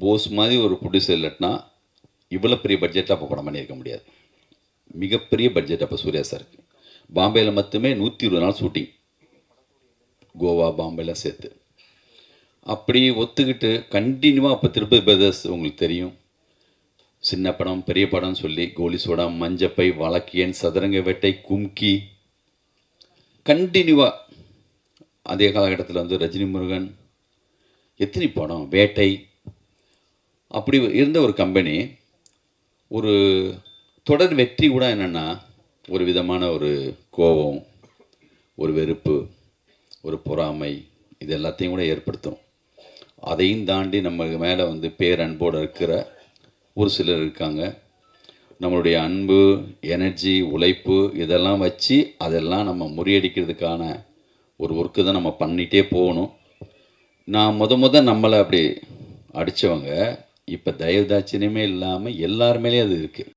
போஸ் மாதிரி ஒரு ப்ரொடியூசர் இல்லட்டினா இவ்வளோ பெரிய பட்ஜெட்டில் அப்போ படம் பண்ணியிருக்க முடியாது. மிகப்பெரிய பட்ஜெட் அப்போ சூர்யா சாருக்கு. பாம்பேயில் மட்டுமே 120 நாள் ஷூட்டிங், கோவா பாம்பேலாம் சேர்த்து. அப்படி ஒத்துக்கிட்டு கண்டினியூவாக அப்போ திருப்பதி பிரதர்ஸ் உங்களுக்கு தெரியும், சின்ன படம் பெரிய படம்னு சொல்லி கோலி சோடா, மஞ்சப்பை, வழக்கியன், சதுரங்க வேட்டை, கும்கி, கண்டினியூவாக. அதே காலகட்டத்தில் வந்து ரஜினி முருகன், எத்தனை படம், வேட்டை, அப்படி இருந்த ஒரு கம்பெனி ஒரு தொடர் வெற்றி கூட என்னென்னா ஒரு விதமான ஒரு கோபம், ஒரு வெறுப்பு, ஒரு பொறாமை, இது எல்லாத்தையும் கூட ஏற்படுத்தும். அதையும் தாண்டி நம்ம மேலே வந்து பேரன்போடு இருக்கிற ஒரு சிலர் இருக்காங்க. நம்மளுடைய அன்பு, எனர்ஜி, உழைப்பு இதெல்லாம் வச்சு அதெல்லாம் நம்ம முறியடிக்கிறதுக்கான ஒரு ஒர்க்கு தான் நம்ம பண்ணிகிட்டே போகணும். நான் நம்மளை அப்படி அடித்தவங்க இப்போ தயவுதாட்சியமே இல்லாமல் எல்லார் மேலேயும் அது இருக்குது.